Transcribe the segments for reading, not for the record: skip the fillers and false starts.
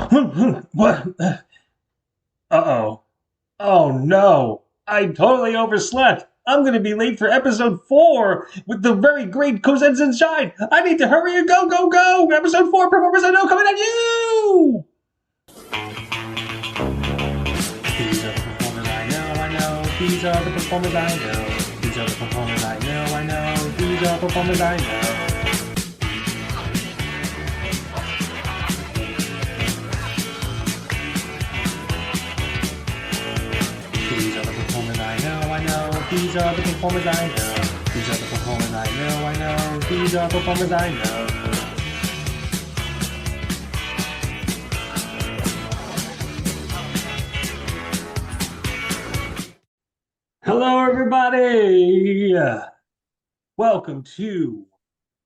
What? Uh-oh. Oh no. I totally overslept. I'm gonna be late for episode 4 with the very great Cosette Zynszajn. I need to hurry and go, go, go! Episode 4, performers I know coming at you! These are the performers I know, I know. These are the performers I know. These are the performers I know, I know. These are performers I know. These are the performers I know, I know. These are the performers I know. These are the performers I know, I know. These are performers I know. Hello, everybody. Welcome to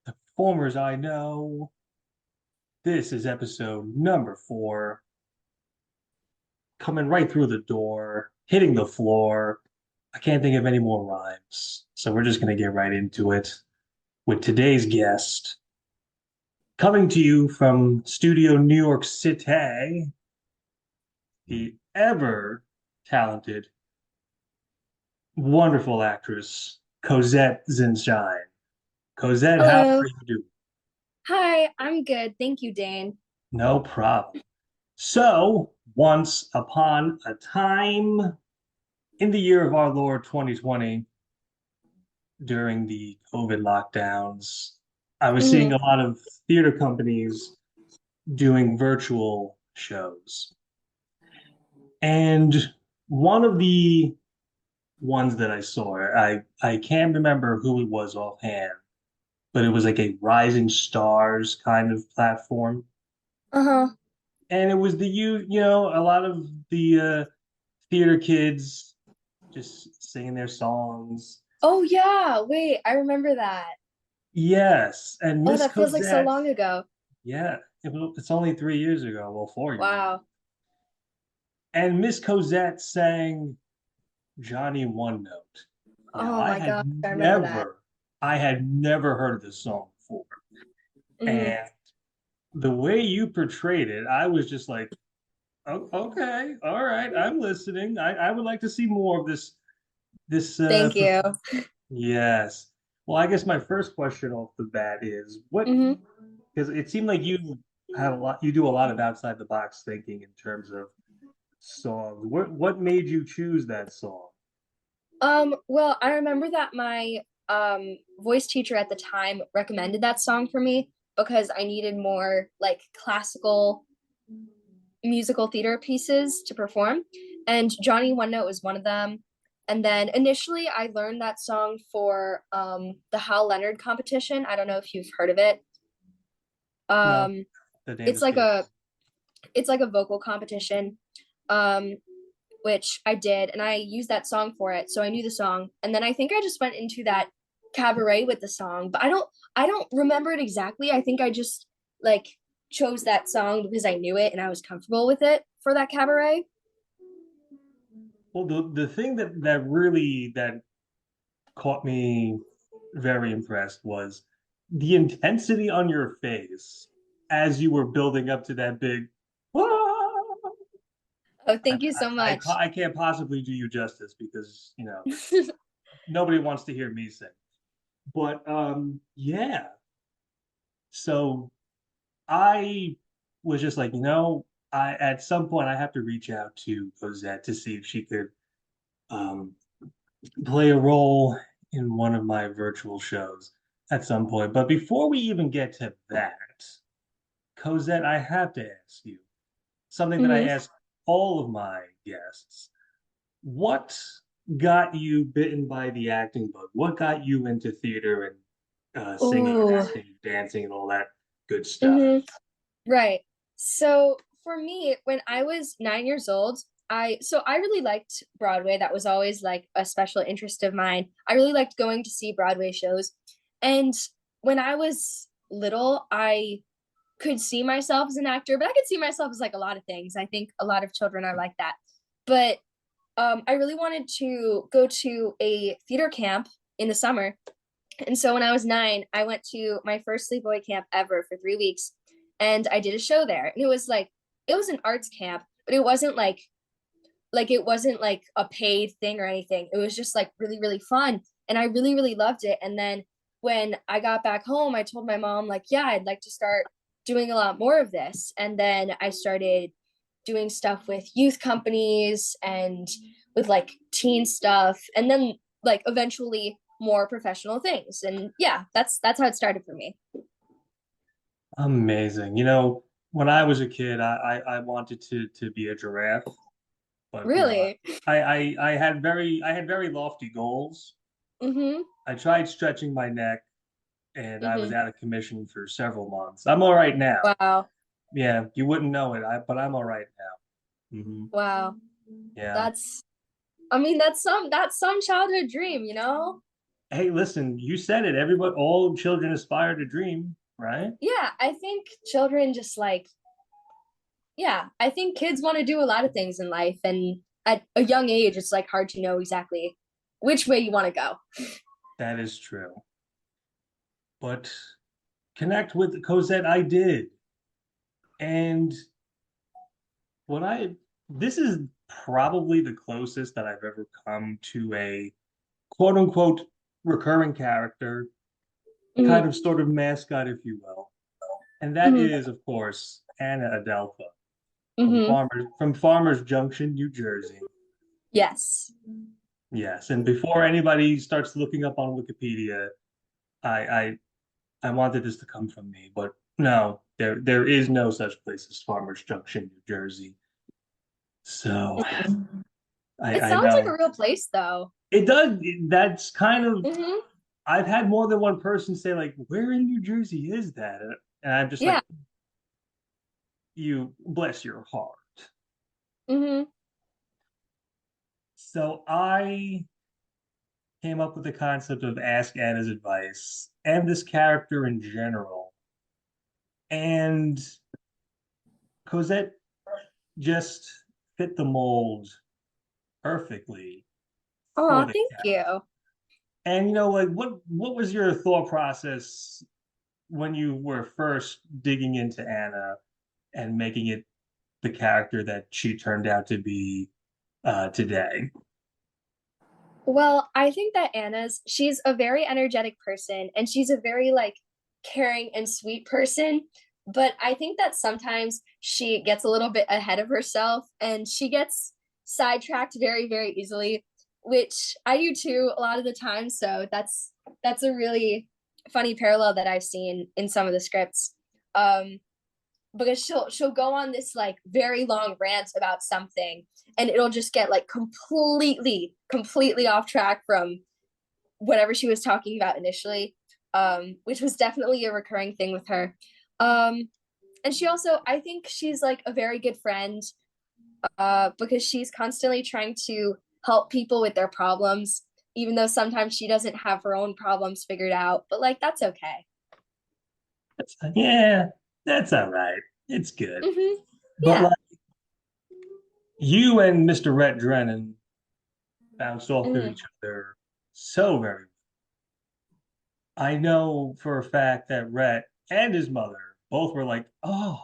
the performers I know. This is episode number 4. Coming right through the door, hitting the floor. I can't think of any more rhymes, so we're just going to get right into it with today's guest, coming to you from Studio New York City, the ever talented, wonderful actress, Cosette Zynszajn. Cosette, how Hello. are you doing? Hi, I'm good. Thank you, Dane. No problem. So, once upon a time in the year of our Lord 2020, during the COVID lockdowns, I was seeing hmm a lot of theater companies doing virtual shows. And one of the ones that I saw, I can't remember who it was offhand, but it was like a Rising Stars kind of platform. Uh-huh. And it was a lot of the theater kids just singing their songs. Oh yeah, wait, I remember that. Yes, and Oh, Miss that feels like so Cosette, long ago. yeah, it's only 3 years ago, well, 4 years ago. Wow. And Miss Cosette sang Johnny One Note. Now, Oh my gosh, I remember that. I had never heard of this song before. hmm And the way you portrayed it, I was just like, oh, okay, all right, I'm listening. I would like to see more of Thank you. yes. Well, I guess my first question off the bat is what, hmm because it seemed like you do a lot of outside the box thinking in terms of songs. What made you choose that song? well, I remember that my voice teacher at the time recommended that song for me because I needed more like classical musical theater pieces to perform, and Johnny One Note was one of them. And then initially, I learned that song for the Hal Leonard competition. I don't know if you've heard of it. No, Um, the name it's like a escapes. it's like a vocal competition, um, which I did, and I used that song for it. So I knew the song, and then I think I just went into that cabaret with the song, but I don't remember it exactly. I think I just like chose that song because I knew it and I was comfortable with it for that cabaret. Well, the thing that caught me very impressed was the intensity on your face as you were building up to that big. "Ah!" Oh, thank you so much. I can't possibly do you justice because nobody wants to hear me sing. But yeah. So I was just like, I at some point I have to reach out to Cosette to see if she could um, play a role in one of my virtual shows at some point. But before we even get to that, Cosette, I have to ask you something that I hmm ask all of my guests. What got you bitten by the acting bug? What got you into theater and singing and Ooh. acting, dancing, and all that good stuff? hmm Right. So for me, when I was 9 years old, I really liked Broadway. That was always like a special interest of mine. I really liked going to see Broadway shows. And when I was little, I could see myself as an actor, but I could see myself as like a lot of things. I think a lot of children are like that. But I really wanted to go to a theater camp in the summer. And so when I was 9, I went to my first sleepaway camp ever for 3 weeks, and I did a show there. And it was like it was an arts camp, but it wasn't like it wasn't like a paid thing or anything. It was just like really, really fun. And I really, really loved it. And then when I got back home, I told my mom, like, yeah, I'd like to start doing a lot more of this. And then I started doing stuff with youth companies and with like teen stuff. And then like eventually more professional things. And yeah, that's how it started for me. Amazing. You know, when I was a kid, I wanted to be a giraffe, but Really? I had very lofty goals. Mm-hmm. I tried stretching my neck, and I was Mm-hmm. out of commission for several months. I'm all right now. Wow. Yeah, you wouldn't know it, but I'm all right now. Wow. Yeah. That's I mean, that's some childhood dream, you know? Hey, listen, you said it. Everybody, all children aspire to dream, right? Yeah, I think children just like, yeah, I think kids want to do a lot of things in life, and at a young age, it's like hard to know exactly which way you want to go. That is true. But connect with Cosette, I did. And what I this is probably the closest that I've ever come to a quote unquote recurring character, kind Hmm. of sort of mascot, if you will. And that Hmm. is, of course, Anna Adelpho Hmm. Farmers Junction, New Jersey. Yes. Yes, and before anybody starts looking up on Wikipedia, I I I wanted this to come from me, but no, there is no such place as Farmers Junction, New Jersey. So It I sounds like a know real place, though. it does. That's kind of Hmm. I've had more than one person say like, "Where in New Jersey is that?" And I'm just Yeah. like, "You bless your heart." Hmm. So I came up with the concept of Ask Anna's Advice and this character in general. And Cosette just fit the mold perfectly for Oh, the thank character. you. And you know, like what was your thought process when you were first digging into Anna and making it the character that she turned out to be today? Well, I think that she's a very energetic person and she's a very like caring and sweet person. But I think that sometimes she gets a little bit ahead of herself and she gets sidetracked very, very easily, which I do too a lot of the time. So that's a really funny parallel that I've seen in some of the scripts. Um, because she'll go on this like very long rant about something and it'll just get like completely off track from whatever she was talking about initially, which was definitely a recurring thing with her. um and she also, I think she's like a very good friend, because she's constantly trying to help people with their problems, even though sometimes she doesn't have her own problems figured out, but like that's okay. Yeah, that's all right. It's good. Mm-hmm. But Yeah. like you and Mr. Rhett Drennan bounced off of Mm-hmm. each other so very. I know for a fact that Rhett and his mother both were like, "Oh,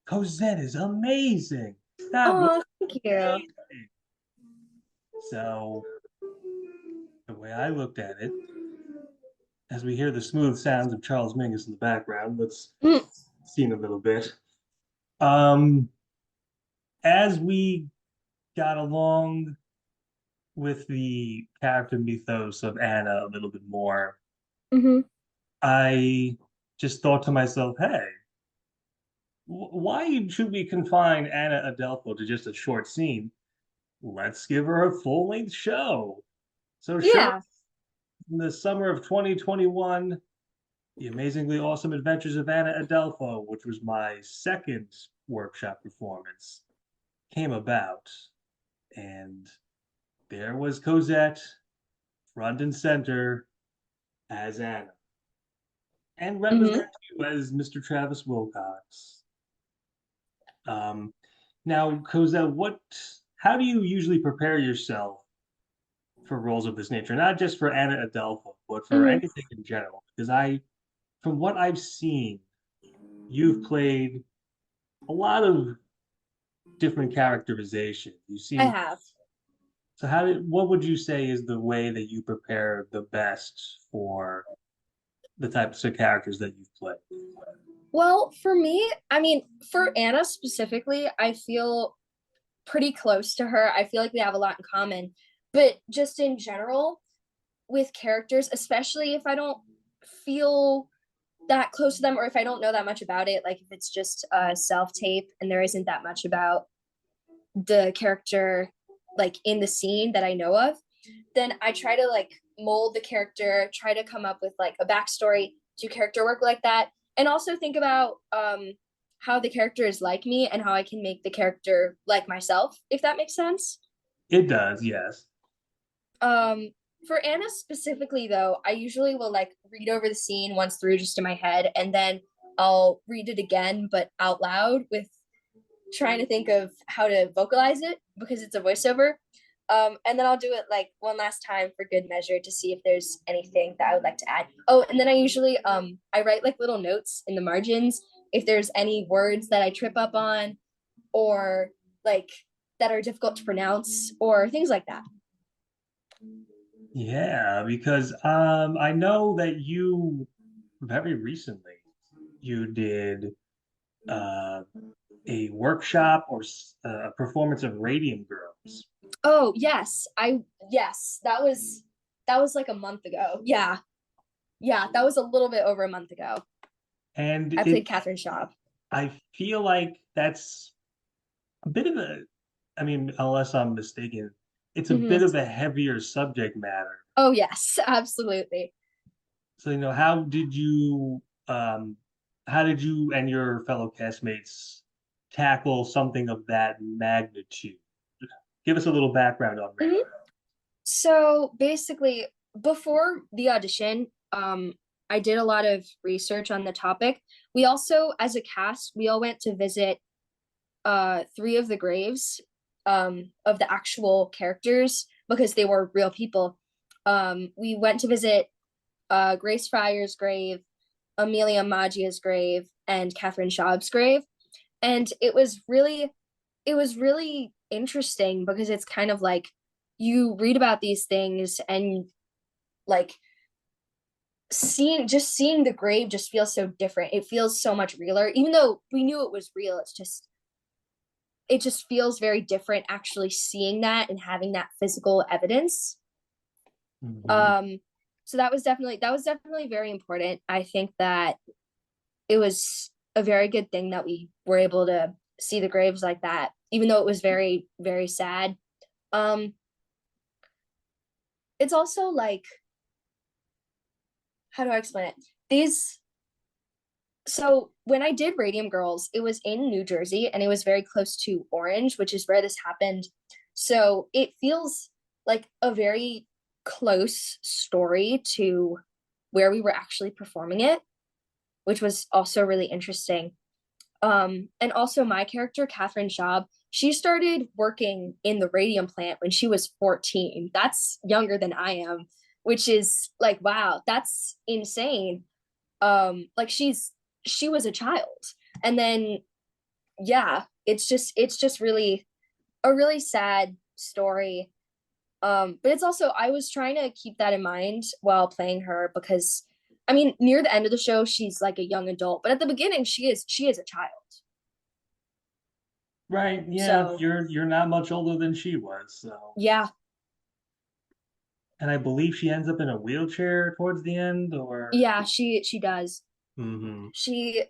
Cosette is amazing. That was Oh, thank you. amazing." So the way I looked at it, as we hear the smooth sounds of Charles Mingus in the background, let's Mm. see in a little bit. Um, as we got along with the character mythos of Anna a little bit more, Mm-hmm. I just thought to myself, hey, why should we confine Anna Adelpho to just a short scene? Let's give her a full-length show. So sure, Yeah. in the summer of 2021, The Amazingly Awesome Adventures of Anna Adelpho, which was my second workshop performance, came about. And there was Cosette, front and center, as Anna. And Rhett was Mm-hmm. there too as Mr. Travis Wilcox. Um, Now, Cosette, how do you usually prepare yourself for roles of this nature? Not just for Anna Adelpho, but for Mm-hmm. anything in general. Because from what I've seen, you've played a lot of different characterization. You I seem have. so. What would you say is the way that you prepare the best for the types of characters that you've played? Well, for me, I mean, for Anna specifically, I feel pretty close to her. I feel like we have a lot in common. But just in general, with characters, especially if I don't feel that close to them or if I don't know that much about it, like if it's just a self tape and there isn't that much about the character like in the scene that I know of, then I try to like mold the character, try to come up with like a backstory, do character work like that, and also think about how the character is like me and how I can make the character like myself, if that makes sense. It does, yes. Um, for Anna specifically, though, I usually will like read over the scene once through just in my head, and then I'll read it again, but out loud with trying to think of how to vocalize it because it's a voiceover. And then I'll do it like one last time for good measure to see if there's anything that I would like to add. Oh, and then I usually I write like little notes in the margins if there's any words that I trip up on or like that are difficult to pronounce or things like that. Yeah, because I know that you very recently you did uh a workshop or a performance of Radium Girls. Oh, yes. Yes, that was like a month ago. Yeah. Yeah, that was a little bit over a month ago. And I played Catherine Schaub. I feel like that's a bit of a, I mean, unless I'm mistaken, it's a bit Mm-hmm. of a heavier subject matter. Oh, yes, absolutely. So, um, how did you and your fellow castmates tackle something of that magnitude? Give us a little background on Radium. Mhm. So basically, before the audition, I did a lot of research on the topic. We also, as a cast, we all went to visit three of the graves of the actual characters because they were real people. We went to visit Grace Fryer's grave, Amelia Maggia's grave, and Catherine Schaub's grave. And it was really interesting because it's kind of like you read about these things and like seeing the grave just feels so different. It feels so much realer. Even though we knew it was real, it just feels very different actually seeing that and having that physical evidence. Mhm. Um so that was definitely very important. I think that it was a very good thing that we were able to see the graves like that, even though it was very, very sad. Um, it's also like, how do I explain it? These so when I did Radium Girls, it was in New Jersey and it was very close to Orange, which is where this happened. So it feels like a very close story to where we were actually performing it, which was also really interesting. And also my character, Catherine Schaub, she started working in the radium plant when she was 14. That's younger than I am, which is like, wow, that's insane. Like she was a child. And then yeah, it's just really a really sad story. But it's also I was trying to keep that in mind while playing her because I mean, near the end of the show, she's like a young adult, but at the beginning, she is a child. Right, yeah, So you're not much older than she was, so. yeah, And I believe she ends up in a wheelchair towards the end, or yeah, she does. hmm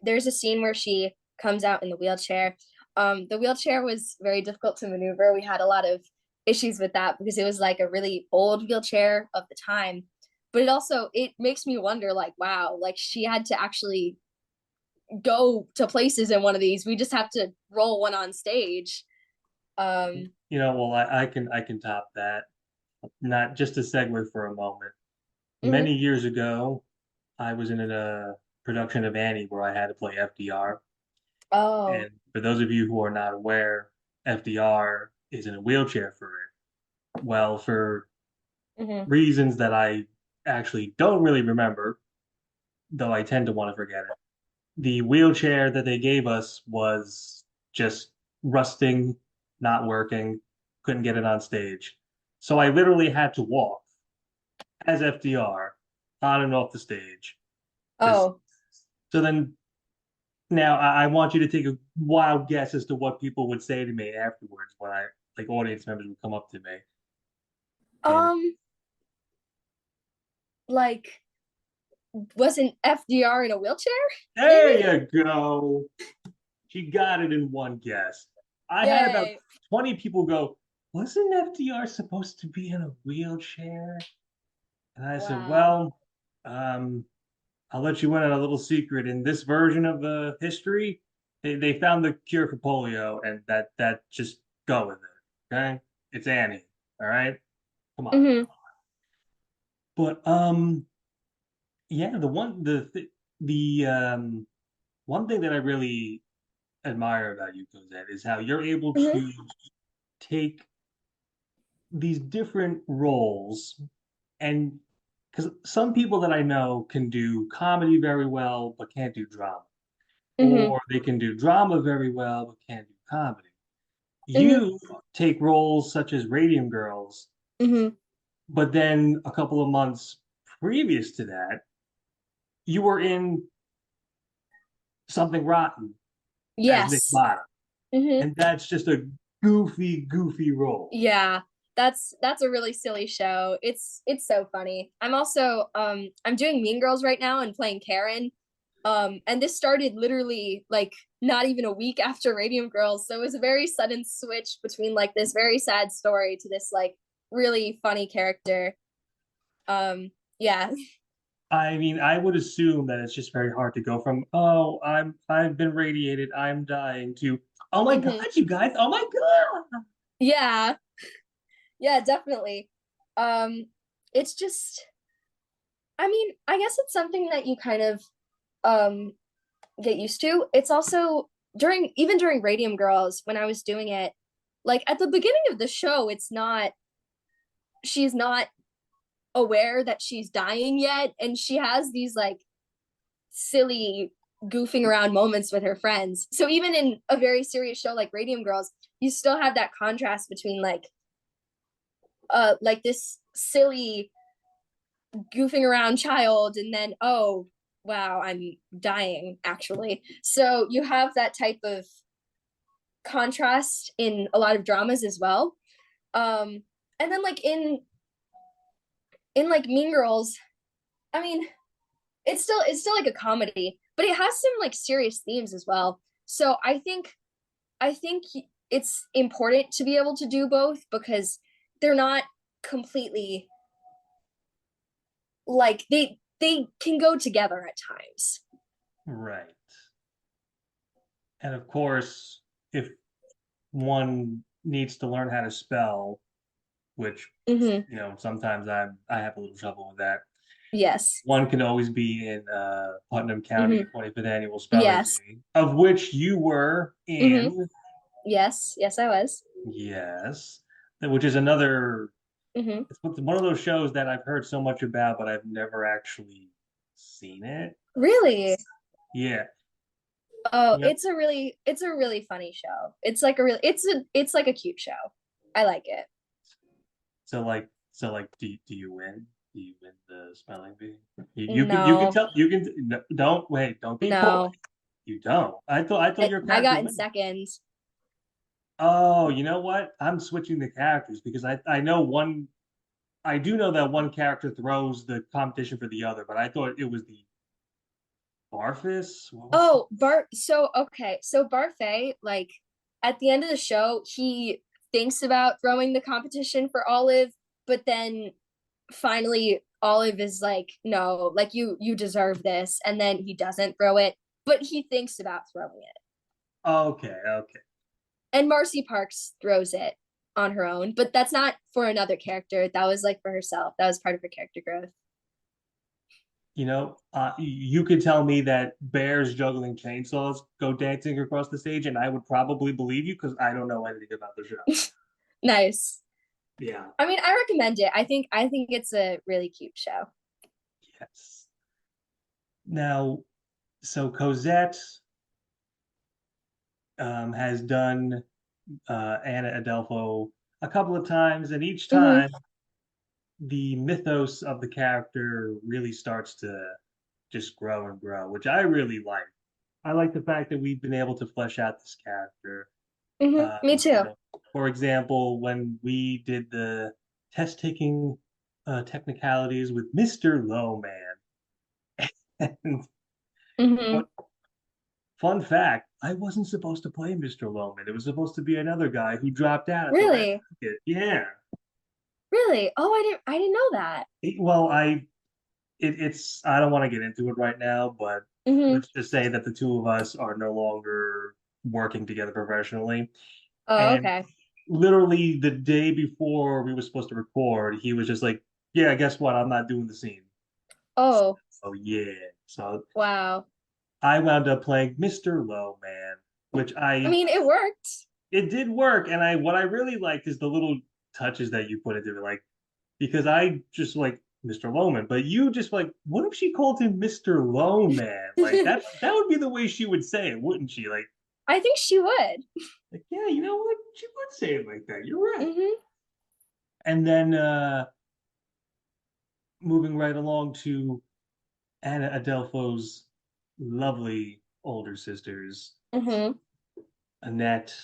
There's a scene where she comes out in the wheelchair. The wheelchair was very difficult to maneuver. We had a lot of issues with that because it was like a really old wheelchair of the time. But it makes me wonder, like, wow, like she had to actually go to places in one of these. We just have to roll one on stage. Um, well, I can top that. Not just a segue for a moment. mhm. Many years ago, I was in a production of Annie where I had to play FDR. Oh, And for those of you who are not aware, FDR is in a wheelchair for it. Well, for mhm. reasons that I actually don't really remember, though I tend to want to forget it, the wheelchair that they gave us was just rusting, not working, couldn't get it on stage. So I literally had to walk as FDR on and off the stage. Because Oh, so then now I want you to take a wild guess as to what people would say to me afterwards when I like audience members would come up to me. And um, like, wasn't FDR in a wheelchair? there Maybe? you go. She got it in one guess. I had about Yay. 20 people go, wasn't FDR supposed to be in a wheelchair? And I said, Wow. well, um, I'll let you in on a little secret. In this version of the history, they found the cure for polio, and that just go with it. Okay, it's Annie. All right, come on. Mm-hmm. But yeah, the one thing that I really admire about you, Cosette, is how you're able Mm-hmm. to take these different roles and because some people that I know can do comedy very well but can't do drama, Mm-hmm. or they can do drama very well but can't do comedy. Mm-hmm. You take roles such as Radium Girls, Mm-hmm. but then a couple of months previous to that, you were in Something Rotten as Nick Yes. Bottom, Mm-hmm. and that's just a goofy role. Yeah. That's a really silly show. It's so funny. I'm also I'm doing Mean Girls right now and playing Karen. And this started literally like not even a week after Radium Girls. So it was a very sudden switch between like this very sad story to this like really funny character. Um, yeah. I mean, I would assume that it's just very hard to go from, oh, I've been radiated, I'm dying to, oh my God, Hmm. you guys, oh my God. Yeah. Yeah, definitely. Um, it's just I mean, I guess it's something that you kind of um get used to. It's also during Radium Girls when I was doing it, like at the beginning of the show, she's not aware that she's dying yet, and she has these like silly goofing around moments with her friends. So even in a very serious show like Radium Girls, you still have that contrast between like this silly goofing around child and then oh wow, I'm dying actually. So you have that type of contrast in a lot of dramas as well. And then like in like Mean Girls, I mean, it's still like a comedy, but it has some like serious themes as well. So I think it's important to be able to do both because they're not completely like they can go together at times. Right. And of course, if one needs to learn how to spell, which, Mm-hmm. sometimes I have a little trouble with that. Yes. One can always be in Putnam County Mm-hmm. 25th Annual Spelling Yes. Bee, of which you were Mm-hmm. in, Yes. Yes, I was. yes, which is another, Mm-hmm. it's one of those shows that I've heard so much about, but I've never actually seen it. Really? Yeah. Oh, You know, it's a really funny show. It's like a really it's like a cute show. I like it. so like, do you win? Do you win the spelling bee? You can No, tell you can no, don't wait, don't be coy. no. You don't. I thought your I character got in wins. second. Oh, you know what? I'm switching the characters because I do know that one character throws the competition for the other, but I thought it was the Barfus. What was Oh, so okay. So Barfay, like at the end of the show, he thinks about throwing the competition for Olive, but then finally Olive is like, no, like you deserve this, and then he doesn't throw it, but he thinks about throwing it. okay, okay. And Marcy Parks throws it on her own, but that's not for another character. That was like for herself. That was part of her character growth. You could tell me that bears juggling chainsaws go dancing across the stage, and I would probably believe you because I don't know anything about the show. Nice. Yeah. I mean, I recommend it. I think it's a really cute show. Yes. Now, so Cosette has done. Anna Adelpho a couple of times, and each Mm-hmm. time the mythos of the character really starts to just grow and grow, which I really like. I like the fact that we've been able to flesh out this character. Mm-hmm. Me You too. know, for example, when we did the test taking technicalities with Mr. Lowman, and Mm-hmm. what fun fact, I wasn't supposed to play Mr. Lowman. It was supposed to be another guy who dropped out at the last Really? second. Yeah. Really? Oh, I didn't know that. Well, it's I don't want to get into it right now, but Mm-hmm. let's just say that the two of us are no longer working together professionally. Oh, And okay. literally the day before we were supposed to record, he was just like, "Yeah, guess what? I'm not doing the scene." Oh, So yeah. So wow. I wound up playing Mr. Lowman, which I I mean, it worked. it did work. And I what I really liked is the little touches that you put into it, like because I just like Mr. Lowman, but you just like, what if she called him Mr. Lowman? Like that would be the way she would say it, wouldn't she? I think she would. Yeah, you know what? She would say it like that. You're right. Mm-hmm. And then moving right along to Anna Adelpho's lovely older sisters, Mm-hmm. Annette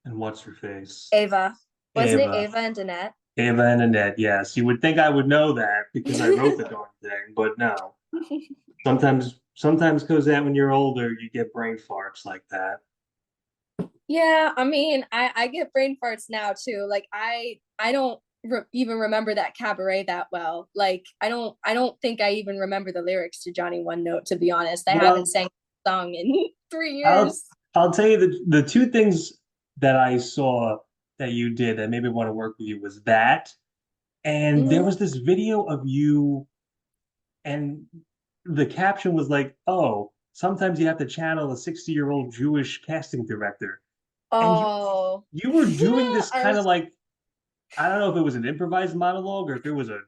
and what's her face? Ava. Wasn't it Ava. Ava and Danette? Ava and Annette, yes. You would think I would know that because I wrote the darn thing, but no. Sometimes Cosette, when you're older, you get brain farts like that. Yeah, I mean, I get brain farts now too. Like I don't even remember that cabaret that well. Like I don't think I even remember the lyrics to Johnny One Note, to be honest. I haven't Well, sang a song in 3 I'll years. I'll tell you the two things that I saw that you did that made me want to work with you was that, and there Hmm. was this video of you, and the caption was like, "Oh, sometimes you have to channel a 60-year-old Jewish casting director," and Oh. you were doing this I kind of was, like I don't know if it was an improvised monologue or if it was a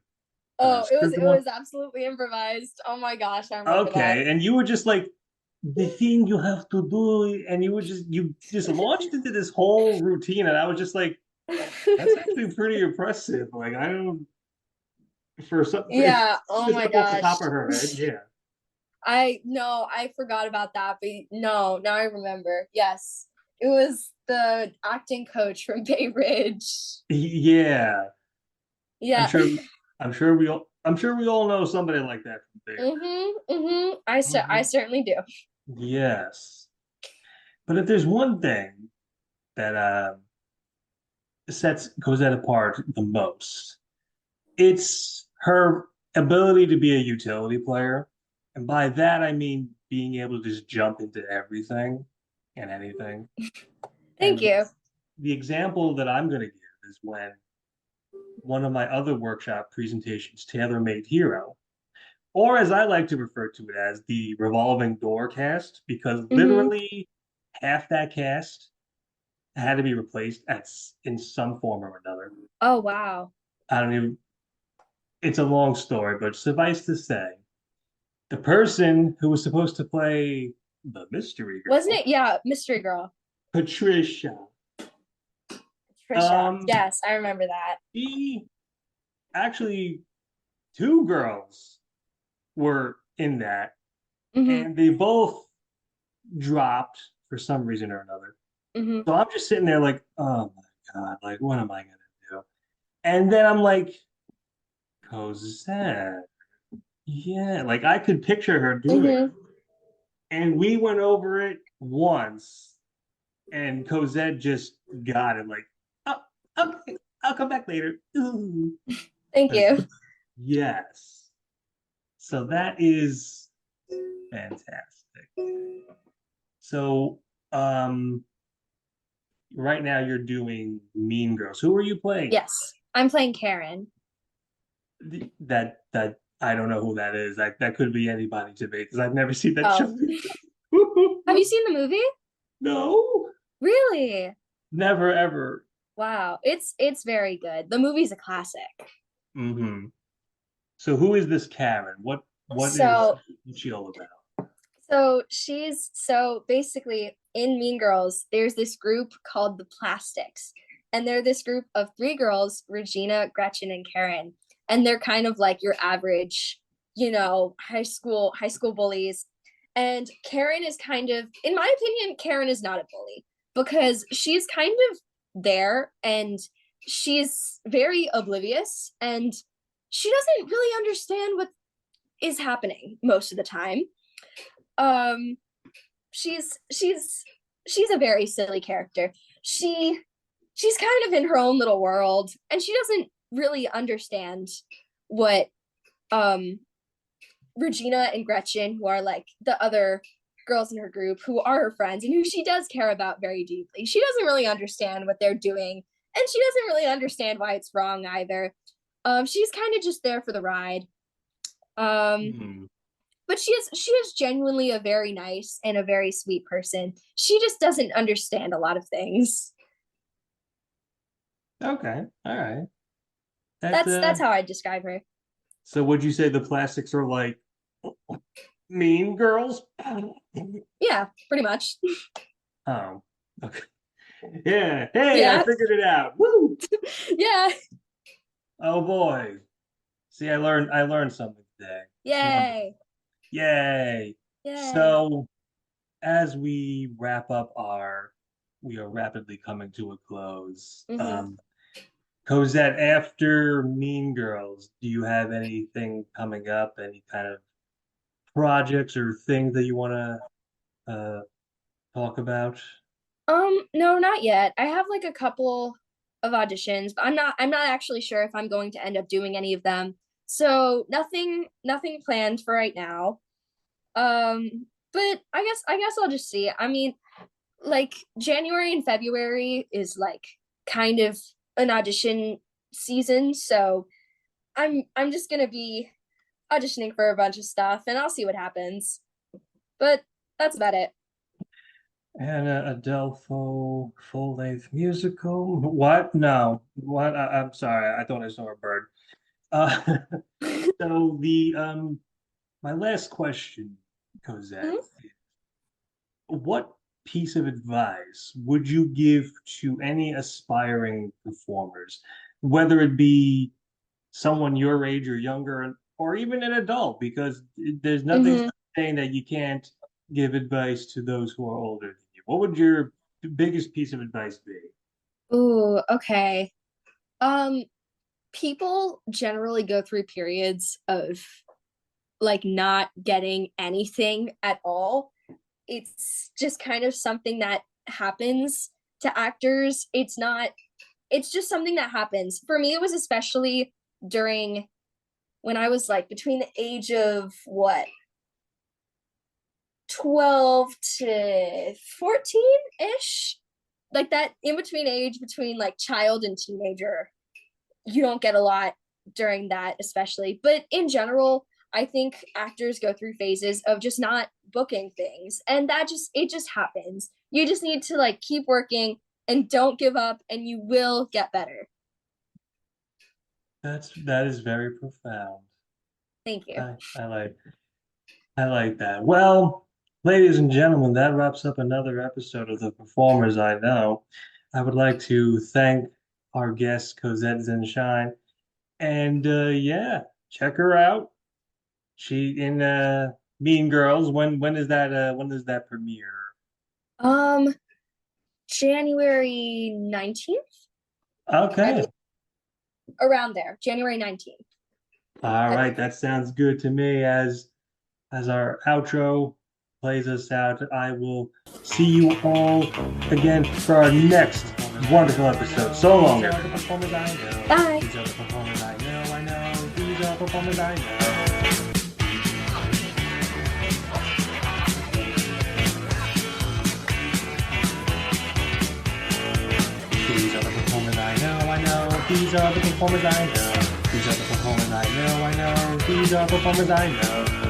oh, it was script it one. was absolutely improvised. Oh my gosh, I remember that. Okay, and you were just like the thing you have to do, and you just launched into this whole routine, and I was just like, that's actually pretty impressive. Like I don't for some if Yeah, oh this my up off the top gosh. of her head, yeah, I no, I forgot about that, but no, now I remember. Yes. It was the acting coach from Bay Ridge. yeah. I'm Yeah. sure I'm sure we all know somebody like that from there. Mm-hmm. Mm-hmm. I Mhm. certainly do. Yes, but if there's one thing that sets Cosette apart the most, it's her ability to be a utility player. And by that, I mean being able to just jump into everything and anything. Thank And you. the example that I'm going to give is when one of my other workshop presentations, Tailor Made Hero, or as I like to refer to it as the revolving door cast, because Mm-hmm. literally half that cast had to be replaced in some form or another. Oh wow. I don't even, it's a long story, but suffice to say, the person who was supposed to play the mystery Wasn't girl, it? Yeah, Mystery Girl. Patricia, Trisha. um, Yes, I remember that. she actually two girls were in that, Mm-hmm. and they both dropped for some reason or another. Mm-hmm. So I'm just sitting there like, oh my God, like what am I gonna do? And then I'm like, Cosette, yeah, like I could picture her doing it. Mm-hmm. And we went over it once, and Cosette just got it like, oh, okay, I'll come back later. Ooh. Thank you. Yes. So that is fantastic. So right now you're doing Mean Girls. Who are you playing? Yes. I'm playing Karen. That I don't know who that is. That could be anybody to me because I've never seen that Oh. show. Have you seen the movie? No, Really? never ever. Wow. It's very good. The movie's a classic. Hmm. So who is this Karen? What is So she all about? So basically in Mean Girls, there's this group called the Plastics. And they're this group of three girls, Regina, Gretchen, and Karen. And they're kind of like your average, high school bullies. And Karen is kind of, in my opinion, Karen is not a bully because she's kind of there and she's very oblivious and she doesn't really understand what is happening most of the time. um she's a very silly character. She's kind of in her own little world and she doesn't really understand what um Regina and Gretchen, who are like the other girls in her group who are her friends and who she does care about very deeply, she doesn't really understand what they're doing and she doesn't really understand why it's wrong either. She's kind of just there for the ride. Hmm. But she is genuinely a very nice and a very sweet person. She just doesn't understand a lot of things. Okay, all right. That That's how I describe her. so would you say the Plastics are like Mean Girls? Yeah, pretty much. Oh, okay. Yeah. Hey, I Yeah. figured it out. Woo! Yeah. Oh boy. See, I learned something today. It's wonderful. Yay. Yay. Yay. So as we wrap up we are rapidly coming to a close. Mm-hmm. Cosette, after Mean Girls, do you have anything coming up? Any kind of projects or things that you want to talk about? No, not yet. I have like a couple of auditions, but I'm not actually sure if I'm going to end up doing any of them. So nothing planned for right now. But I guess I'll just see. I mean, like January and February is like kind of an audition season, so I'm just gonna be auditioning for a bunch of stuff and I'll see what happens. But that's about it. Anna Adelpho full-length musical? What? No. What? I'm sorry. I thought I saw a bird. Uh, so the my last question, Cosette, Mhm. what piece of advice would you give to any aspiring performers, whether it be someone your age or younger, or even an adult? Because there's nothing Mhm. saying that you can't give advice to those who are older than you. What would your biggest piece of advice be? Ooh, okay. Um, People generally go through periods of like not getting anything at all. It's just kind of something that happens to actors. It's just something that happens. For me, it was especially during when I was like between the age of what, 12 to 14-ish. Like that in between age between like child and teenager. You don't get a lot during that, especially. But in general, I think actors go through phases of just not booking things. And it just happens. You just need to like keep working and don't give up, and you will get better. That is very profound. Thank you. I like that. Well, ladies and gentlemen, that wraps up another episode of the Performers I Know. I would like to thank our guest Cosette Zynszajn, and yeah, check her out. She in Mean Girls. When does that premiere? Um, January 19th, I Okay. believe, around there, January 19th, All I right, believe. that sounds good to me. As our outro plays us out, I will see you all again for our next wonderful episode. So long, everyone. These are the performers I know. Bye. These are the performers I know. I know. These are the performers I know. These are the performers I know. I know. These are the performers I know. These are the performers I know. I know. These are performers I know.